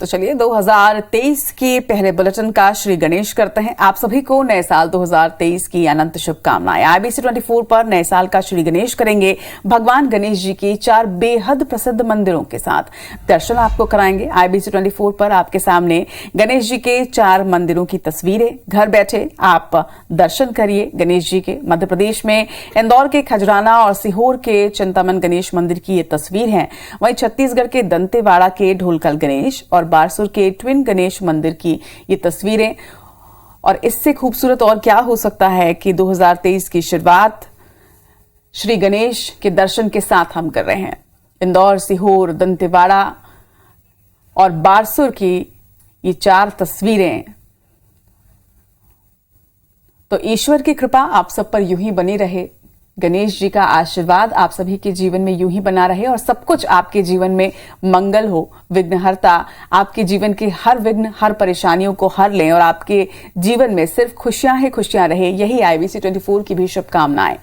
चलिए 2023 के पहले बुलेटिन का श्री गणेश करते हैं। आप सभी को नए साल 2023 की अनंत शुभकामनाएं। IBC 24 पर नए साल का श्री गणेश करेंगे भगवान गणेश जी की 4 बेहद प्रसिद्ध मंदिरों के साथ। दर्शन आपको कराएंगे। IBC 24 पर आपके सामने गणेश जी के 4 मंदिरों की तस्वीरें। घर बैठे आप दर्शन करिए गणेश जी के। मध्य प्रदेश में इंदौर के खजराना और सीहोर के चिंतामन गणेश मंदिर की ये तस्वीर है। वहीं छत्तीसगढ़ के दंतेवाड़ा के ढोलकल गणेश और बारसूर के ट्विन गणेश मंदिर की ये तस्वीरें। और इससे खूबसूरत और क्या हो सकता है कि 2023 की शुरुआत श्री गणेश के दर्शन के साथ हम कर रहे हैं। इंदौर, सीहोर, दंतेवाड़ा और बारसूर की ये 4 तस्वीरें। तो ईश्वर की कृपा आप सब पर यूं ही बनी रहे। गणेश जी का आशीर्वाद आप सभी के जीवन में यूं ही बना रहे और सब कुछ आपके जीवन में मंगल हो। विघ्नहर्ता आपके जीवन के हर विघ्न, हर परेशानियों को हर लें और आपके जीवन में सिर्फ खुशियां ही खुशियां रहे। यही IBC 24 की भी शुभकामनाएं।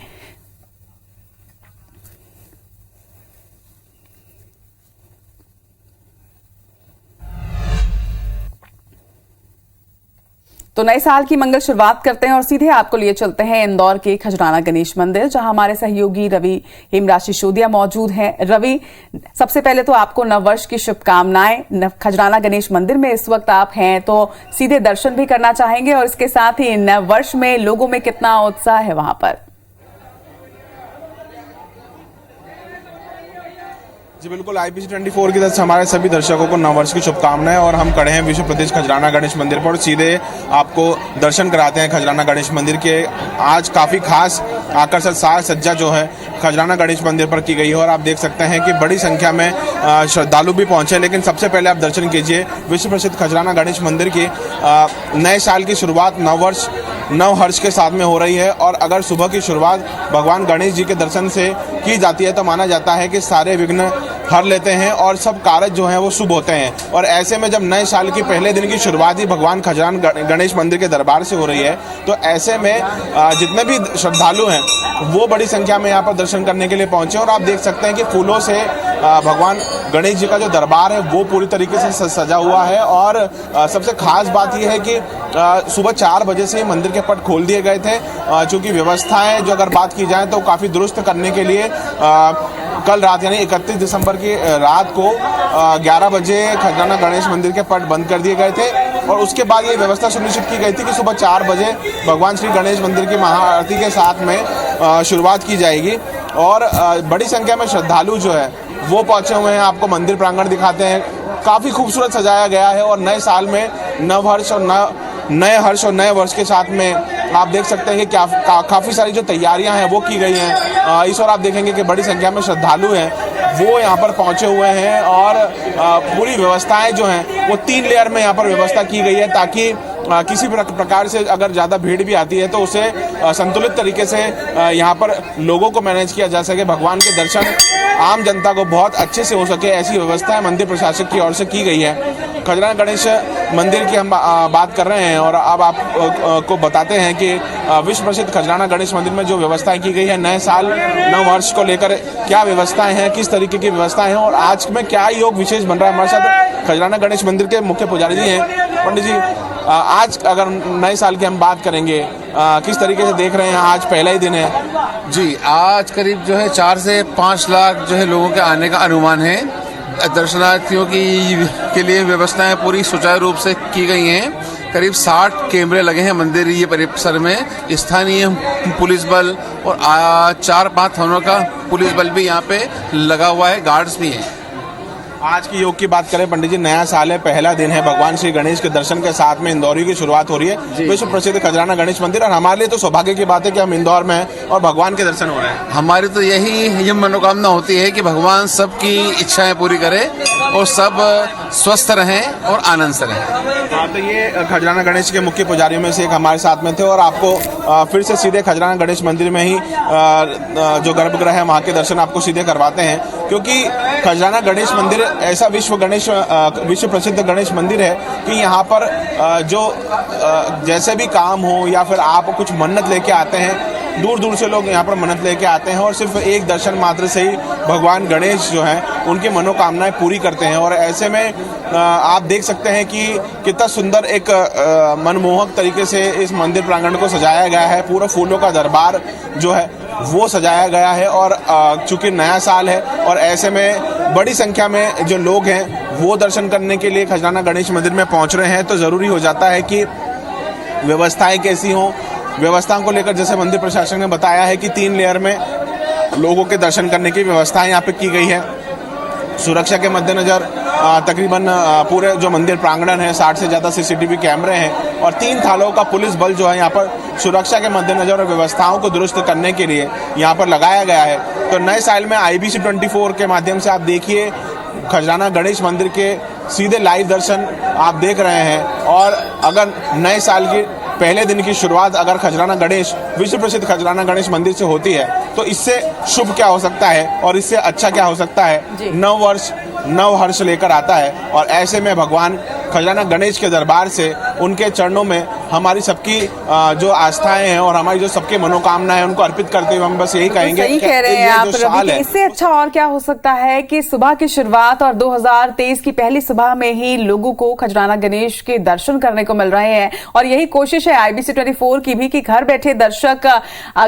तो नए साल की मंगल शुरुआत करते हैं और सीधे आपको लिए चलते हैं इंदौर के खजराना गणेश मंदिर, जहां हमारे सहयोगी रवि हेमराज सिसोदिया मौजूद हैं। रवि, सबसे पहले तो आपको नववर्ष की शुभकामनाएं। खजराना गणेश मंदिर में इस वक्त आप हैं तो सीधे दर्शन भी करना चाहेंगे और इसके साथ ही नववर्ष में लोगों में कितना उत्साह है वहां पर? जी बिल्कुल, IBC 24 की तरफ से हमारे सभी दर्शकों को नववर्ष की शुभकामनाएं। और हम खड़े हैं विश्व प्रसिद्ध खजराना गणेश मंदिर पर। सीधे आपको दर्शन कराते हैं खजराना गणेश मंदिर के। आज काफ़ी खास आकर्षक साज सज्जा जो है खजराना गणेश मंदिर पर की गई है और आप देख सकते हैं कि बड़ी संख्या में श्रद्धालु भी पहुंचे। लेकिन सबसे पहले आप दर्शन कीजिए विश्व प्रसिद्ध खजराना गणेश मंदिर की। नए साल की शुरुआत नववर्ष नवहर्ष के साथ में हो रही है और अगर सुबह की शुरुआत भगवान गणेश जी के दर्शन से की जाती है तो माना जाता है कि सारे विघ्न हर लेते हैं और सब कार्य जो हैं वो शुभ होते हैं। और ऐसे में जब नए साल के पहले दिन की शुरुआत ही भगवान खजराना गणेश मंदिर के दरबार से हो रही है तो ऐसे में जितने भी श्रद्धालु हैं वो बड़ी संख्या में यहाँ पर दर्शन करने के लिए पहुंचे। और आप देख सकते हैं कि फूलों से भगवान गणेश जी का जो दरबार है वो पूरी तरीके से सजा हुआ है। और सबसे खास बात यह है कि सुबह 4 बजे से मंदिर के पट खोल दिए गए थे। चूँकि व्यवस्थाएं जो अगर बात की जाए तो काफ़ी दुरुस्त करने के लिए कल रात यानी 31 दिसंबर की रात को 11 बजे खजराना गणेश मंदिर के पट बंद कर दिए गए थे। और उसके बाद ये व्यवस्था सुनिश्चित की गई थी कि सुबह 4 बजे भगवान श्री गणेश मंदिर की महाआरती के साथ में शुरुआत की जाएगी। और बड़ी संख्या में श्रद्धालु जो है वो पहुंचे हुए हैं। आपको मंदिर प्रांगण दिखाते हैं, काफ़ी खूबसूरत सजाया गया है। और नए साल में नवहर्ष और नए हर्ष और नए वर्ष के साथ में आप देख सकते हैं कि काफ़ी सारी जो तैयारियां हैं वो की गई हैं। इस और आप देखेंगे कि बड़ी संख्या में श्रद्धालु हैं वो यहाँ पर पहुँचे हुए हैं। और पूरी व्यवस्थाएं जो हैं वो 3 लेयर में यहाँ पर व्यवस्था की गई है ताकि किसी प्रकार से अगर ज़्यादा भीड़ भी आती है तो उसे संतुलित तरीके से यहाँ पर लोगों को मैनेज किया जा सके। भगवान के दर्शन आम जनता को बहुत अच्छे से हो सके, ऐसी व्यवस्था मंदिर प्रशासक की ओर से की गई है। खजराना गणेश मंदिर की हम बात कर रहे हैं और अब आपको बताते हैं कि विश्व प्रसिद्ध खजराना गणेश मंदिर में जो व्यवस्थाएं की गई है नए साल नववर्ष को लेकर क्या व्यवस्थाएं हैं, किस तरीके की व्यवस्थाएं हैं और आज में क्या योग विशेष बन रहा है। हमारे साथ खजराना गणेश मंदिर के मुख्य पुजारी जी हैं। पंडित जी, आज अगर नए साल की हम बात करेंगे किस तरीके से देख रहे हैं, आज पहला ही दिन है जी। आज करीब जो है 4 से 5 लाख जो है लोगों के आने का अनुमान है। दर्शनार्थियों के लिए व्यवस्थाएं पूरी सुचारू रूप से की गई हैं। करीब 60 कैमरे लगे हैं मंदिर ये परिसर में। स्थानीय पुलिस बल और 4-5 थानों का पुलिस बल भी यहाँ पे लगा हुआ है, गार्ड्स भी हैं। आज की योग की बात करें पंडित जी, नया साल है, पहला दिन है, भगवान श्री गणेश के दर्शन के साथ में इंदौर की शुरुआत हो रही है विश्व प्रसिद्ध खजराना गणेश मंदिर। और हमारे लिए तो सौभाग्य की बात है कि हम इंदौर में हैं और भगवान के दर्शन हो रहे हैं। हमारी तो यही मनोकामना होती है कि भगवान सबकी इच्छाएं पूरी करे और सब स्वस्थ रहें और आनंद से रहें। तो ये खजराना गणेश के मुख्य पुजारियों में से एक हमारे साथ में थे और आपको फिर से सीधे खजराना गणेश मंदिर में ही जो गर्भगृह है वहाँ के दर्शन आपको सीधे करवाते हैं। क्योंकि खजराना गणेश मंदिर ऐसा विश्व प्रसिद्ध गणेश मंदिर है कि यहाँ पर जो जैसे भी काम हो या फिर आप कुछ मन्नत लेके आते हैं दूर दूर से लोग यहाँ पर मन्नत लेके आते हैं और सिर्फ एक दर्शन मात्र से ही भगवान गणेश जो हैं उनकी मनोकामनाएं पूरी करते हैं। और ऐसे में आप देख सकते हैं कि कितना सुंदर एक मनमोहक तरीके से इस मंदिर प्रांगण को सजाया गया है। पूरा फूलों का दरबार जो है वो सजाया गया है और चूंकि नया साल है और ऐसे में बड़ी संख्या में जो लोग हैं वो दर्शन करने के लिए खजराना गणेश मंदिर में पहुंच रहे हैं, तो ज़रूरी हो जाता है कि व्यवस्थाएं कैसी हों। व्यवस्थाओं को लेकर जैसे मंदिर प्रशासन ने बताया है कि 3 लेयर में लोगों के दर्शन करने की व्यवस्थाएं यहाँ पे की गई है। सुरक्षा के मद्देनज़र तकरीबन पूरे जो मंदिर प्रांगण है 60 से ज़्यादा CCTV कैमरे हैं और 3 थालों का पुलिस बल जो है यहाँ पर सुरक्षा के मद्देनज़र और व्यवस्थाओं को दुरुस्त करने के लिए यहाँ पर लगाया गया है। तो नए साल में IBC 24 के माध्यम से आप देखिए खजराना गणेश मंदिर के सीधे लाइव दर्शन आप देख रहे हैं। और अगर नए साल की पहले दिन की शुरुआत अगर खजराना गणेश विश्व प्रसिद्ध खजराना गणेश मंदिर से होती है तो इससे शुभ क्या हो सकता है और इससे अच्छा क्या हो सकता है। नव वर्ष नव हर्ष लेकर आता है और ऐसे में भगवान खजराना गणेश के दरबार से उनके चरणों में हमारी सबकी जो आस्थाएं हैं और हमारी जो सबकी मनोकामनाएं हैं उनको अर्पित करते हुए हम बस यही कहेंगे। सही कह रहे हैं आप रवि, इससे अच्छा और क्या हो सकता है कि सुबह की शुरुआत और 2023 की पहली सुबह में ही लोगों को खजराना गणेश के दर्शन करने को मिल रहे हैं। और यही कोशिश है IBC 24 की भी कि घर बैठे दर्शक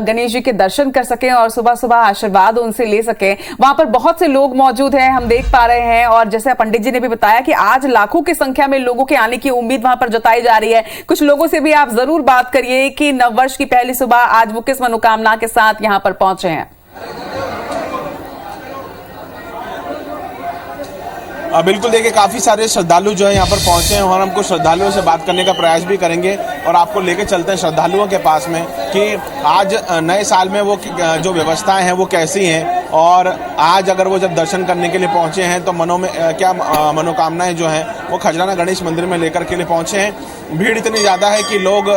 गणेश जी के दर्शन कर सकें और सुबह सुबह आशीर्वाद उनसे ले सकें। वहां पर बहुत से लोग मौजूद हैं, हम देख पा रहे हैं। और जैसे पंडित जी ने भी बताया कि आज लाखों की संख्या में लोगों के आने की उम्मीद वहां पर जताई जा रही है। कुछ लोगों से भी आप जरूर बात करिए कि नववर्ष की पहली सुबह आज वो किस मनोकामना के साथ यहां पर पहुंचे हैं। बिल्कुल, देखिए काफ़ी सारे श्रद्धालु जो है यहाँ पर पहुँचे हैं और हम कुछ श्रद्धालुओं से बात करने का प्रयास भी करेंगे और आपको लेके चलते हैं श्रद्धालुओं के पास में कि आज नए साल में वो जो व्यवस्थाएं हैं वो कैसी हैं और आज अगर वो जब दर्शन करने के लिए पहुँचे हैं तो मनों में क्या मनोकामनाएं जो हैं वो खजराना गणेश मंदिर में लेकर के लिए पहुँचे हैं। भीड़ इतनी ज़्यादा है कि लोग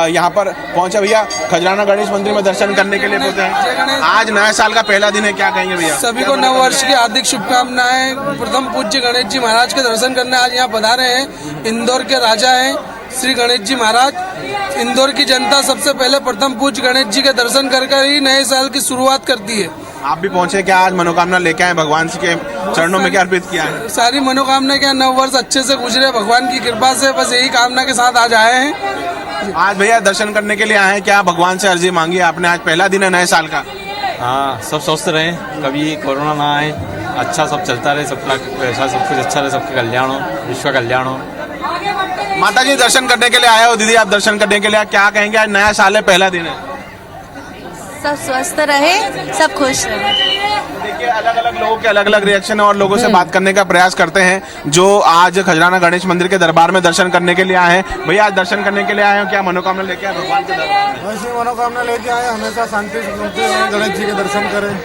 यहाँ पर पहुँचे। भैया, खजराना गणेश मंदिर में दर्शन करने के लिए पहुँचे हैं। आज नया साल का पहला दिन है, क्या कहेंगे भैया? सभी को नव वर्ष की हार्दिक शुभकामनाएं। प्रथम पूज्य गणेश जी महाराज के दर्शन करने आज यहाँ पधारे हैं। इंदौर के राजा हैं श्री गणेश जी महाराज। इंदौर की जनता सबसे पहले प्रथम पूज्य गणेश जी के दर्शन कर ही नए साल की शुरुआत करती है। आप भी पहुंचे, क्या आज मनोकामना लेके आए? भगवान के चरणों में क्या अर्पित किया है? सारी मनोकामना क्या, नव वर्ष अच्छे से गुजरे भगवान की कृपा से, बस यही कामना के साथ आज आए हैं। आज भैया दर्शन करने के लिए आए हैं, क्या भगवान से अर्जी मांगी आपने? आज पहला दिन है नए साल का। हाँ, सब स्वस्थ रहें, कभी कोरोना ना आए, अच्छा सब चलता रहे, सबका पैसा सब कुछ अच्छा रहे, सबके कल्याण हो, विश्व कल्याण हो। माता जी दर्शन करने के लिए आए हो, दीदी आप दर्शन करने के लिए, क्या कहेंगे? आज नया साल है, पहला दिन है। सब स्वस्थ रहे, सब खुश रहे। देखिए अलग अलग लोगों के अलग अलग रिएक्शन और लोगों से बात करने का प्रयास करते हैं जो आज खजराना गणेश मंदिर के दरबार में दर्शन करने के लिए आए हैं। भैया आज दर्शन करने के लिए आए हो, क्या मनोकामना लेके आए भगवान के दरबार में? ऐसी मनोकामना लेके आए, हमेशा शांति से गणेश जी के दर्शन करें,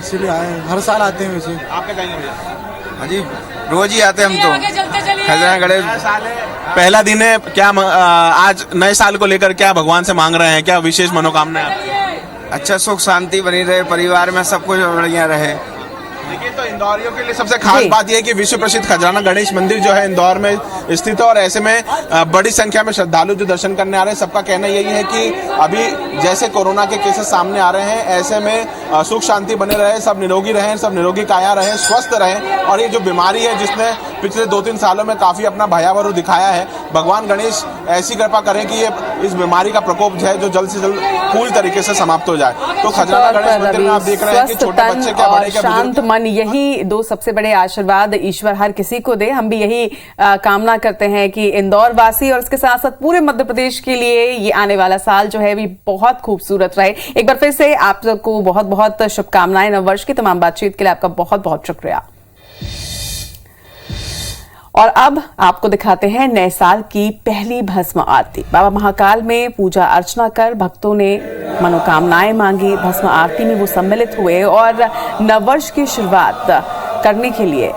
इसीलिए आए। हर साल आते हैं वैसे। आप क्या कहेंगे भैया? हाँ जी, रोज ही आते हम तो। खजराना गणेश पहला दिन है, क्या आज नए साल को लेकर क्या भगवान से मांग रहे हैं? क्या विशेष मनोकामना है? अच्छा सुख शांति बनी रहे, परिवार में सब कुछ बढ़िया रहे। देखिए तो इंदौरियों के लिए सबसे खास बात यह है कि विश्व प्रसिद्ध खजराना गणेश मंदिर जो है इंदौर में स्थित है और ऐसे में बड़ी संख्या में श्रद्धालु जो दर्शन करने आ रहे हैं, सबका कहना यही है कि अभी जैसे कोरोना के केसेस सामने आ रहे हैं ऐसे में सुख शांति बने रहे, सब निरोगी रहें, सब निरोगी काया रहें, स्वस्थ रहें। और ये जो बीमारी है जिसने पिछले 2-3 सालों में काफी अपना भयावह रूप दिखाया है, भगवान गणेश ऐसी कृपा करें कि ये इस बीमारी का प्रकोप जो है जो जल्द से जल्द पूरी तरीके से समाप्त हो जाए। तो खजराना गणेश मंदिर में आप देख रहे हैं कि छोटे बच्चे क्या बड़े क्या शांत मन, यही 2 सबसे बड़े आशीर्वाद ईश्वर हर किसी को दे। हम भी यही कामना करते हैं कि इंदौर वासी और उसके साथ साथ पूरे मध्य प्रदेश के लिए ये आने वाला साल जो है भी बहुत खूबसूरत रहे। एक बार फिर से आप सबको बहुत बहुत शुभकामनाएं नववर्ष की। तमाम बातचीत के लिए आपका बहुत बहुत शुक्रिया। और अब आपको दिखाते हैं नए साल की पहली भस्म आरती। बाबा महाकाल में पूजा अर्चना कर भक्तों ने मनोकामनाएं मांगी। भस्म आरती में वो सम्मिलित हुए और नववर्ष की शुरुआत करने के लिए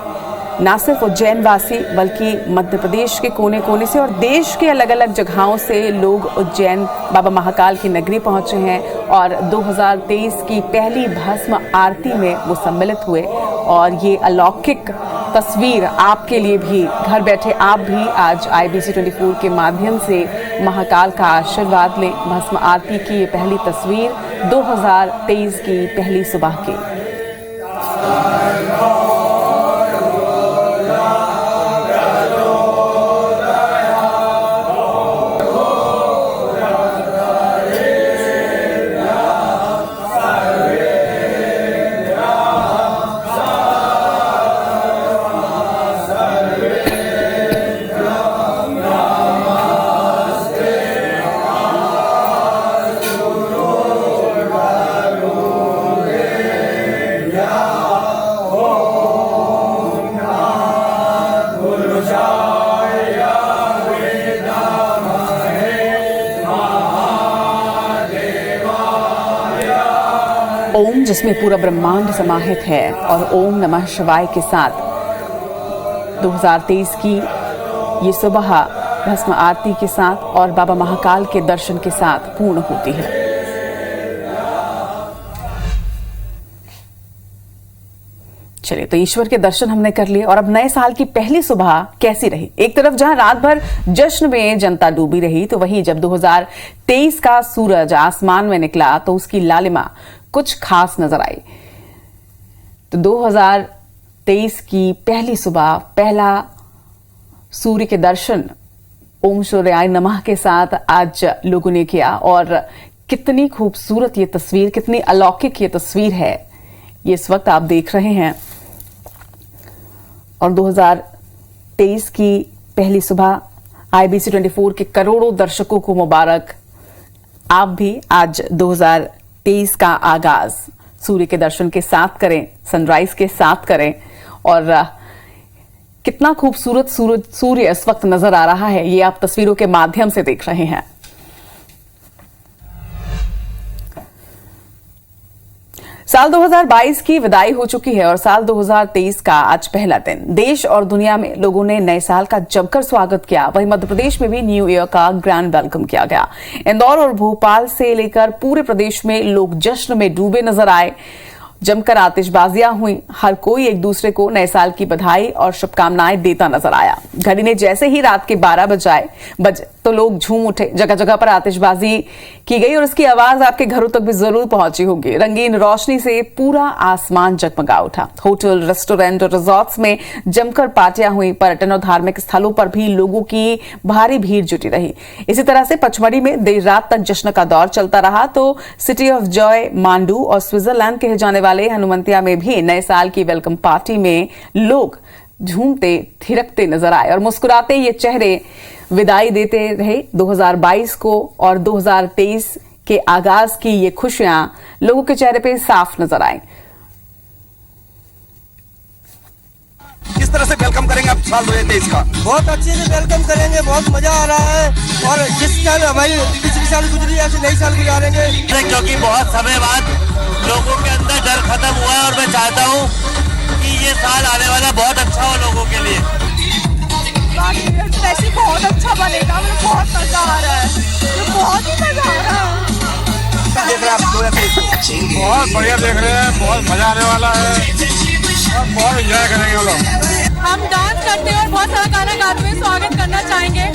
न सिर्फ उज्जैन वासी बल्कि मध्य प्रदेश के कोने कोने से और देश के अलग अलग जगहों से लोग उज्जैन बाबा महाकाल की नगरी पहुंचे हैं और 2023 की पहली भस्म आरती में वो सम्मिलित हुए। और ये अलौकिक तस्वीर आपके लिए भी घर बैठे आप भी आज IBC 24 के माध्यम से महाकाल का आशीर्वाद लें। भस्म आरती की ये पहली तस्वीर 2023 की पहली सुबह की। ओम, जिसमें पूरा ब्रह्मांड समाहित है, और ओम नमः शिवाय के साथ 2023 की ये सुबह भस्म आरती के साथ और बाबा महाकाल के दर्शन के साथ पूर्ण होती है। चलिए, तो ईश्वर के दर्शन हमने कर लिए और अब नए साल की पहली सुबह कैसी रही। एक तरफ जहां रात भर जश्न में जनता डूबी रही, तो वहीं जब 2023 का सूरज आसमान में निकला तो उसकी लालिमा कुछ खास नजर आई। तो 2023 की पहली सुबह पहला सूर्य के दर्शन ओम सूर्याय नमः के साथ आज लोगों ने किया, और कितनी खूबसूरत ये तस्वीर, कितनी अलौकिक ये तस्वीर है, ये इस वक्त आप देख रहे हैं। और 2023 की पहली सुबह IBC 24 के करोड़ों दर्शकों को मुबारक। आप भी आज 2023 का आगाज सूर्य के दर्शन के साथ करें, सनराइज के साथ करें। और कितना खूबसूरत सूर्य इस वक्त नजर आ रहा है, ये आप तस्वीरों के माध्यम से देख रहे हैं। साल 2022 की विदाई हो चुकी है और साल 2023 का आज पहला दिन। देश और दुनिया में लोगों ने नए साल का जमकर स्वागत किया। वहीं मध्य प्रदेश में भी न्यू ईयर का ग्रैंड वेलकम किया गया। इंदौर और भोपाल से लेकर पूरे प्रदेश में लोग जश्न में डूबे नजर आए। जमकर आतिशबाजियां हुई, हर कोई एक दूसरे को नए साल की बधाई और शुभकामनाएं देता नजर आया। घड़ी ने जैसे ही रात के 12 बजे तो लोग झूम उठे। जगह जगह पर आतिशबाजी की गई और इसकी आवाज आपके घरों तक भी जरूर पहुंची होगी। रंगीन रोशनी से पूरा आसमान जगमगा उठा। होटल, रेस्टोरेंट और रिजॉर्ट्स में जमकर पार्टियां हुई। पर्यटन और धार्मिक स्थलों पर भी लोगों की भारी भीड़ जुटी रही। इसी तरह से पचमढ़ी में देर रात तक जश्न का दौर चलता रहा। तो सिटी ऑफ जॉय, मांडू और स्विट्जरलैंड कहे जाने वाले हनुमंतिया में भी नए साल की वेलकम पार्टी में लोग झूमते थिरकते नजर आए और मुस्कुराते ये चेहरे विदाई देते रहे 2022 को। और 2023 के आगाज की ये खुशियां लोगों के चेहरे पे साफ नजर आई। किस तरह से वेलकम करेंगे आप साल 2023 का? बहुत अच्छे से वेलकम करेंगे, बहुत मजा आ रहा है। और जिस साल हमारी पिछली साल गुजरी ऐसे नई साल गुजारेंगे, क्योंकि बहुत समय बाद लोगों के अंदर डर खत्म हुआ है और मैं चाहता हूँ कि ये साल आने वाला बहुत अच्छा हो लोगों के लिए। वैसे बहुत अच्छा बनेगा, मुझे बहुत मजा आ रहा है, बहुत ही मजा आ रहा है। देख रहे हैं आप 2023 बहुत बढ़िया देख रहे हैं, बहुत मजा आने वाला है और बहुत एंजॉय करेंगे हम लोग। हम डांस करते हैं और बहुत सारा गाना गाते हुए स्वागत करना चाहेंगे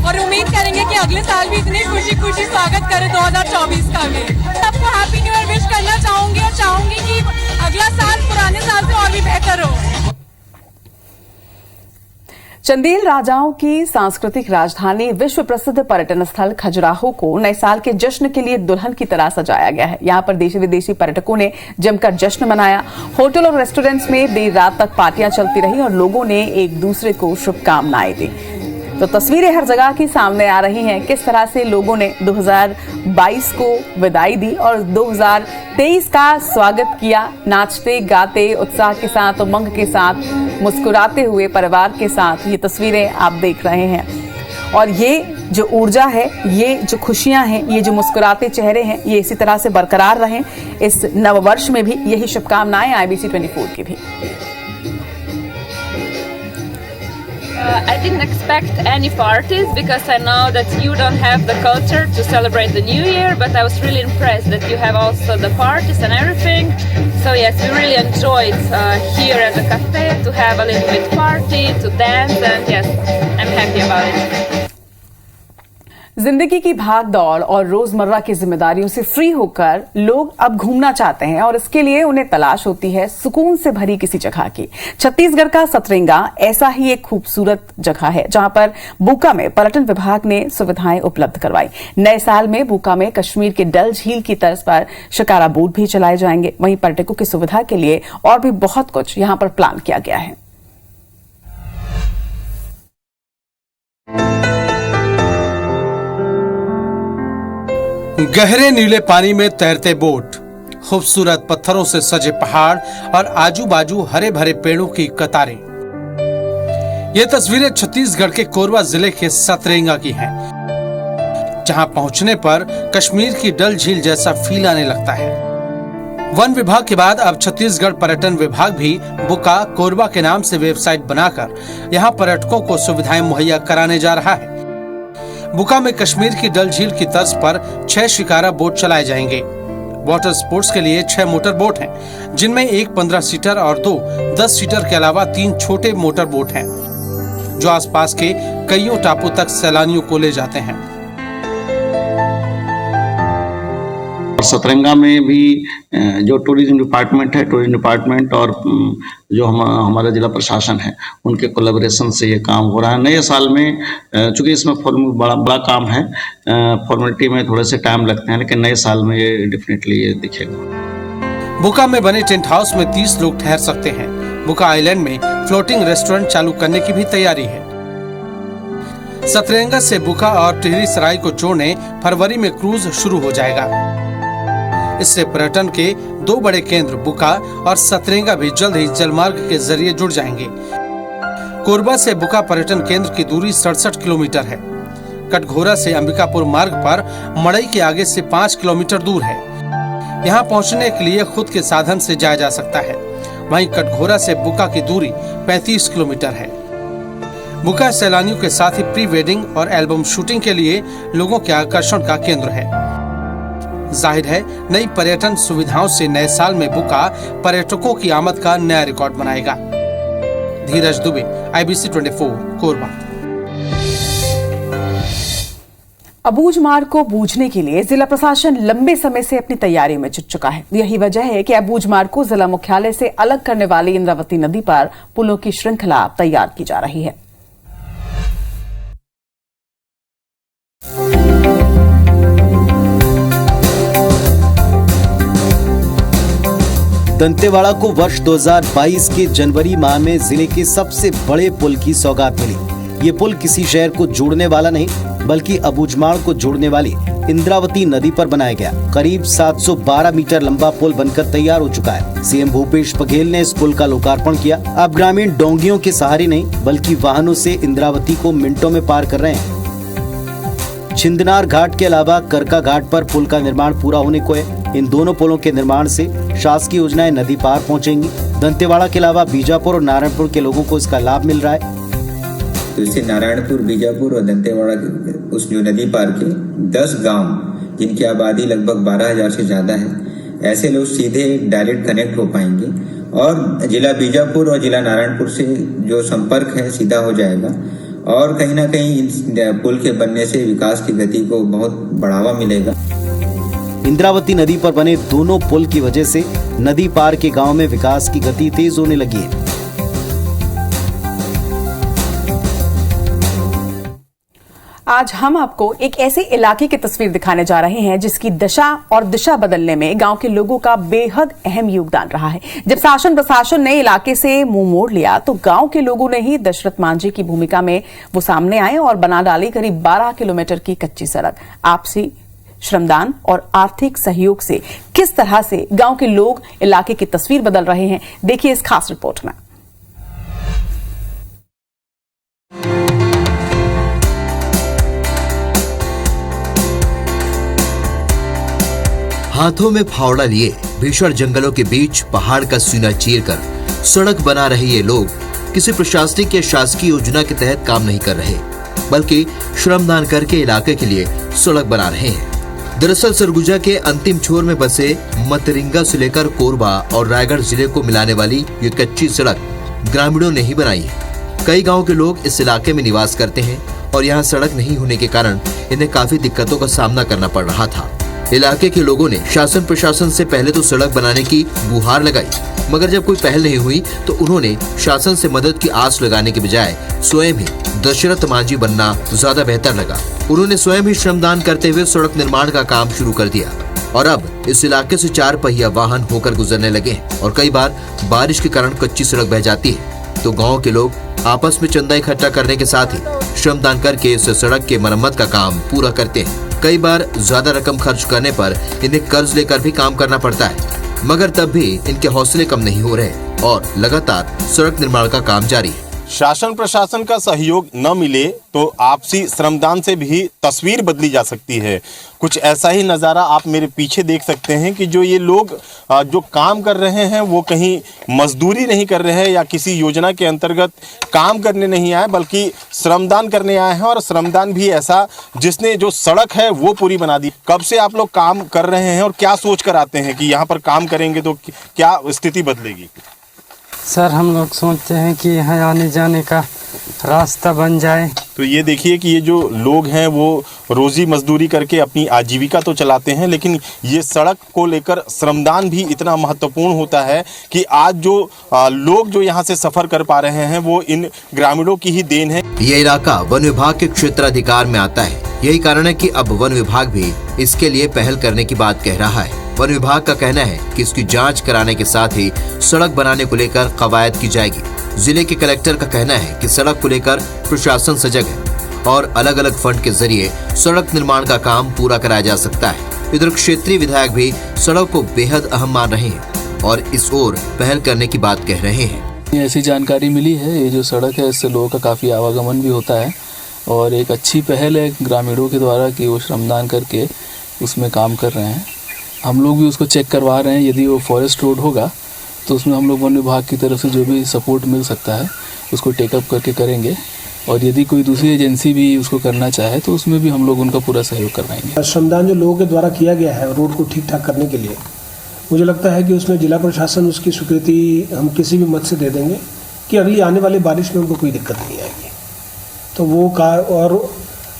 और उम्मीद करेंगे कि अगले साल भी इतनी खुशी खुशी स्वागत करें 2024 का भी। सबको हैप्पी न्यू ईयर विश करना चाहूंगी और चाहूंगी कि अगला साल पुराने साल से और भी बेहतर हो। चंदेल राजाओं की सांस्कृतिक राजधानी विश्व प्रसिद्ध पर्यटन स्थल खजुराहो को नए साल के जश्न के लिए दुल्हन की तरह सजाया गया है। यहां पर देशी विदेशी पर्यटकों ने जमकर जश्न मनाया। होटल और रेस्टोरेंट्स में देर रात तक पार्टियां चलती रही और लोगों ने एक दूसरे को शुभकामनाएं दी। तो तस्वीरें हर जगह की सामने आ रही हैं, किस तरह से लोगों ने 2022 को विदाई दी और 2023 का स्वागत किया। नाचते गाते उत्साह के साथ, उमंग के साथ, मुस्कुराते हुए परिवार के साथ ये तस्वीरें आप देख रहे हैं। और ये जो ऊर्जा है, ये जो खुशियां हैं, ये जो मुस्कुराते चेहरे हैं, ये इसी तरह से बरकरार रहें। इस नववर्ष में भी यही शुभकामनाएं IBC 24 की भी। I didn't expect any parties because I know that you don't have the culture to celebrate the new year, but I was really impressed that you have also the parties and everything. So yes, we really enjoyed here at the cafe to have a little bit party, to dance, and yes, I'm happy about it. जिंदगी की भाग दौड़ और रोजमर्रा की जिम्मेदारियों से free होकर लोग अब घूमना चाहते हैं और इसके लिए उन्हें तलाश होती है सुकून से भरी किसी जगह की। छत्तीसगढ़ का सतरंगा ऐसा ही एक खूबसूरत जगह है जहां पर बुका में पर्यटन विभाग ने सुविधाएं उपलब्ध करवाई। नए साल में बुका में कश्मीर के डल झील की तर्ज पर शिकारा बोट भी चलाए जाएंगे। वहीं पर्यटकों की सुविधा के लिए और भी बहुत कुछ यहां पर प्लान किया गया है। गहरे नीले पानी में तैरते बोट, खूबसूरत पत्थरों से सजे पहाड़ और आजू बाजू हरे भरे पेड़ों की कतारें। ये तस्वीरें छत्तीसगढ़ के कोरबा जिले के सतरंगा की हैं, जहां पहुंचने पर कश्मीर की डल झील जैसा फील आने लगता है। वन विभाग के बाद अब छत्तीसगढ़ पर्यटन विभाग भी बुका कोरबा के नाम से वेबसाइट बनाकर यहां पर्यटकों को सुविधाएं मुहैया कराने जा रहा है। बुका में कश्मीर की डल झील की तर्ज पर 6 शिकारा बोट चलाए जाएंगे। वाटर स्पोर्ट्स के लिए 6 मोटर बोट हैं, जिनमें एक 15 सीटर और 2 10 सीटर के अलावा 3 छोटे मोटर बोट हैं, जो आसपास के कईयों टापू तक सैलानियों को ले जाते हैं। सतरंगा में भी जो टूरिज्म डिपार्टमेंट है, टूरिज्म डिपार्टमेंट और जो हमारा जिला प्रशासन है, उनके कोलैबोरेशन से ये काम हो रहा है। नए साल में चूंकि इसमें बड़ा काम है, फॉर्मेलिटी में थोड़े से टाइम लगते हैं, लेकिन नए साल में ये डेफिनेटली ये दिखेगा। बुका में बने टेंट हाउस में 30 लोग ठहर सकते हैं। बुका आइलैंड में फ्लोटिंग रेस्टोरेंट चालू करने की भी तैयारी है। सतरंगा से बुका और टिहरी सराय को जोड़ने फरवरी में क्रूज शुरू हो जाएगा। इससे पर्यटन के 2 बड़े केंद्र बुका और सतरंगा भी जल्द ही जलमार्ग के जरिए जुड़ जाएंगे। कोरबा से बुका पर्यटन केंद्र की दूरी 67 किलोमीटर है। कटघोरा से अंबिकापुर मार्ग पर मड़ई के आगे से 5 किलोमीटर दूर है। यहाँ पहुँचने के लिए खुद के साधन से जाया जा सकता है। वहीं कटघोरा से बुका की दूरी 35 किलोमीटर है। बुका सैलानियों के साथ ही प्री वेडिंग और एल्बम शूटिंग के लिए लोगों के आकर्षण का केंद्र है। जाहिर है, नई पर्यटन सुविधाओं से नए साल में बुका पर्यटकों की आमद का नया रिकॉर्ड बनाएगा। धीरज दुबे, IBC 24, कोरबा। अबूझ मार्ग को बूझने के लिए जिला प्रशासन लंबे समय से अपनी तैयारियों में जुट चुका है। यही वजह है कि अबूझ मार्ग को जिला मुख्यालय से अलग करने वाली इंद्रावती नदी पर पुलों की श्रृंखला तैयार की जा रही है। दंतेवाड़ा को वर्ष 2022 के जनवरी माह में जिले के सबसे बड़े पुल की सौगात मिली। ये पुल किसी शहर को जोड़ने वाला नहीं, बल्कि अबूझमाड़ को जोड़ने वाली इंद्रावती नदी पर बनाया गया। करीब 712 मीटर लंबा पुल बनकर तैयार हो चुका है। सीएम भूपेश बघेल ने इस पुल का लोकार्पण किया। अब ग्रामीण डोंगियों के सहारे नहीं, बल्कि वाहनों से इंद्रावती को मिनटों में पार कर रहे हैं। छिंदनार घाट के अलावा करका घाट पर पुल का निर्माण पूरा होने को है। इन दोनों पुलों के निर्माण से शासकीय योजनाएं नदी पार पहुंचेंगी। दंतेवाड़ा के अलावा बीजापुर और नारायणपुर के लोगों को इसका लाभ मिल रहा है। तो इससे नारायणपुर, बीजापुर और दंतेवाड़ा उस जो नदी पार के 10 गांव, जिनकी आबादी लगभग 12,000 से ज्यादा है, ऐसे लोग सीधे डायरेक्ट कनेक्ट हो पाएंगे और जिला बीजापुर और जिला नारायणपुर से जो संपर्क है सीधा हो जाएगा। और कहीं ना कहीं इन पुल के बनने से विकास की गति को बहुत बढ़ावा मिलेगा। इंद्रावती नदी पर बने दोनों पुल की वजह से नदी पार के गांव में विकास की गति तेज होने लगी है। आज हम आपको एक ऐसे इलाके की तस्वीर दिखाने जा रहे हैं जिसकी दशा और दिशा बदलने में गांव के लोगों का बेहद अहम योगदान रहा है। जब शासन प्रशासन ने इलाके से मुंह मोड़ लिया तो गांव के लोगों ने ही दशरथ मांझी की भूमिका में वो सामने आए और बना डाली करीब 12 किलोमीटर की कच्ची सड़क। आपसी श्रमदान और आर्थिक सहयोग से किस तरह से गांव के लोग इलाके की तस्वीर बदल रहे हैं, देखिए इस खास रिपोर्ट में। हाथों में फावड़ा लिए भीषण जंगलों के बीच पहाड़ का सीना चीरकर सड़क बना रहे ये लोग किसी प्रशासनिक या शासकीय योजना के तहत काम नहीं कर रहे, बल्कि श्रमदान करके इलाके के लिए सड़क बना रहे हैं। दरअसल सरगुजा के अंतिम छोर में बसे मतरिंगा से लेकर कोरबा और रायगढ़ जिले को मिलाने वाली ये कच्ची सड़क ग्रामीणों ने ही बनाई है। कई गांव के लोग इस इलाके में निवास करते हैं और यहाँ सड़क नहीं होने के कारण इन्हें काफी दिक्कतों का सामना करना पड़ रहा था। इलाके के लोगों ने शासन प्रशासन से पहले तो सड़क बनाने की गुहार लगाई, मगर जब कोई पहल नहीं हुई तो उन्होंने शासन से मदद की आस लगाने के बजाय स्वयं ही दशरथ मांझी बनना ज्यादा बेहतर लगा। उन्होंने स्वयं ही श्रमदान करते हुए सड़क निर्माण का काम शुरू कर दिया और अब इस इलाके से 4 पहिया वाहन होकर गुजरने लगे हैं और कई बार बारिश के कारण कच्ची सड़क बह जाती है तो गाँव के लोग आपस में चंदा इकट्ठा करने के साथ ही श्रमदान करके इस सड़क के मरम्मत का काम पूरा करते हैं। कई बार ज्यादा रकम खर्च करने पर इन्हें कर्ज लेकर भी काम करना पड़ता है, मगर तब भी इनके हौसले कम नहीं हो रहे और लगातार सड़क निर्माण का काम जारी है। शासन प्रशासन का सहयोग न मिले तो आपसी श्रमदान से भी तस्वीर बदली जा सकती है। कुछ ऐसा ही नज़ारा आप मेरे पीछे देख सकते हैं कि जो ये लोग जो काम कर रहे हैं वो कहीं मजदूरी नहीं कर रहे हैं या किसी योजना के अंतर्गत काम करने नहीं आए, बल्कि श्रमदान करने आए हैं और श्रमदान भी ऐसा जिसने जो सड़क है वो पूरी बना दी। कब से आप लोग काम कर रहे हैं और क्या सोच कर आते हैं कि यहाँ पर काम करेंगे तो क्या स्थिति बदलेगी? सर, हम लोग सोचते हैं कि यहाँ आने जाने का रास्ता बन जाए। तो ये देखिए कि ये जो लोग हैं वो रोजी मजदूरी करके अपनी आजीविका तो चलाते हैं, लेकिन ये सड़क को लेकर श्रमदान भी इतना महत्वपूर्ण होता है कि आज जो लोग जो यहाँ से सफर कर पा रहे हैं वो इन ग्रामीणों की ही देन है। ये इलाका वन विभाग के क्षेत्राधिकार में आता है। यही कारण है कि अब वन विभाग भी इसके लिए पहल करने की बात कह रहा है। वन विभाग का कहना है कि इसकी जांच कराने के साथ ही सड़क बनाने को लेकर कवायद की जाएगी। जिले के कलेक्टर का कहना है कि सड़क को लेकर प्रशासन सजग है और अलग अलग फंड के जरिए सड़क निर्माण का काम पूरा कराया जा सकता है। इधर क्षेत्रीय विधायक भी सड़क को बेहद अहम मान रहे हैं और इस ओर पहल करने की बात कह रहे हैं। ऐसी जानकारी मिली है, ये जो सड़क है इससे लोगों का काफी आवागमन भी होता है और एक अच्छी पहल है ग्रामीणों के द्वारा कि वो श्रमदान करके उसमें काम कर रहे हैं। हम लोग भी उसको चेक करवा रहे हैं। यदि वो फॉरेस्ट रोड होगा तो उसमें हम लोग वन विभाग की तरफ से जो भी सपोर्ट मिल सकता है उसको टेकअप करके करेंगे और यदि कोई दूसरी एजेंसी भी उसको करना चाहे तो उसमें भी हम लोग उनका पूरा सहयोग करवाएंगे। श्रमदान जो लोगों के द्वारा किया गया है रोड को ठीक ठाक करने के लिए, मुझे लगता है कि उसमें जिला प्रशासन उसकी स्वीकृति हम किसी भी मत से दे देंगे कि अगली आने वाली बारिश में उनको कोई दिक्कत नहीं आएगी। तो वो और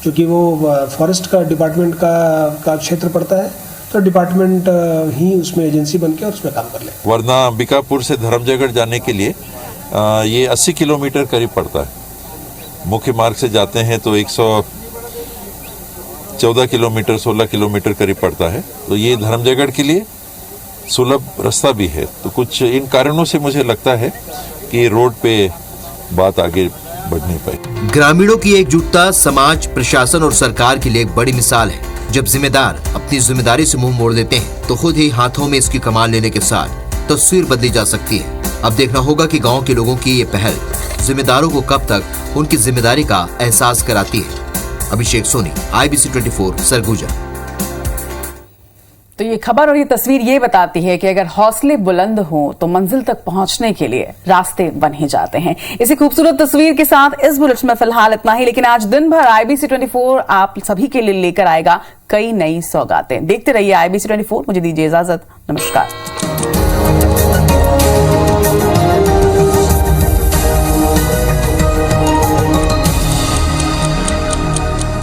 चूँकि वो फॉरेस्ट का डिपार्टमेंट का क्षेत्र पड़ता है तो डिपार्टमेंट ही उसमें एजेंसी बन के और उसमें काम कर ले। वरना अंबिकापुर से धर्मजयगढ़ जाने के लिए ये 80 किलोमीटर करीब पड़ता है। मुख्य मार्ग से जाते हैं तो 114 किलोमीटर 16 किलोमीटर करीब पड़ता है। तो ये धर्मजयगढ़ के लिए सुलभ रास्ता भी है। तो कुछ इन कारणों से मुझे लगता है कि रोड पे बात आगे बढ़ नहीं पाई। ग्रामीणों की एकजुटता समाज, प्रशासन और सरकार के लिए एक बड़ी मिसाल है। जब जिम्मेदार अपनी जिम्मेदारी से मुंह मोड़ देते हैं तो खुद ही हाथों में इसकी कमान लेने के साथ तस्वीर बदली जा सकती है। अब देखना होगा कि गांव के लोगों की ये पहल जिम्मेदारों को कब तक उनकी जिम्मेदारी का एहसास कराती है। अभिषेक सोनी, IBC 24, सरगुजा। तो ये खबर और ये तस्वीर ये बताती है कि अगर हौसले बुलंद हों तो मंजिल तक पहुंचने के लिए रास्ते बन ही जाते हैं। इसी खूबसूरत तस्वीर के साथ इस बुलेटिन में फिलहाल इतना ही, लेकिन आज दिन भर IBC 24 आप सभी के लिए लेकर आएगा कई नई सौगातें। देखते रहिए IBC 24। मुझे दीजिए इजाजत। नमस्कार।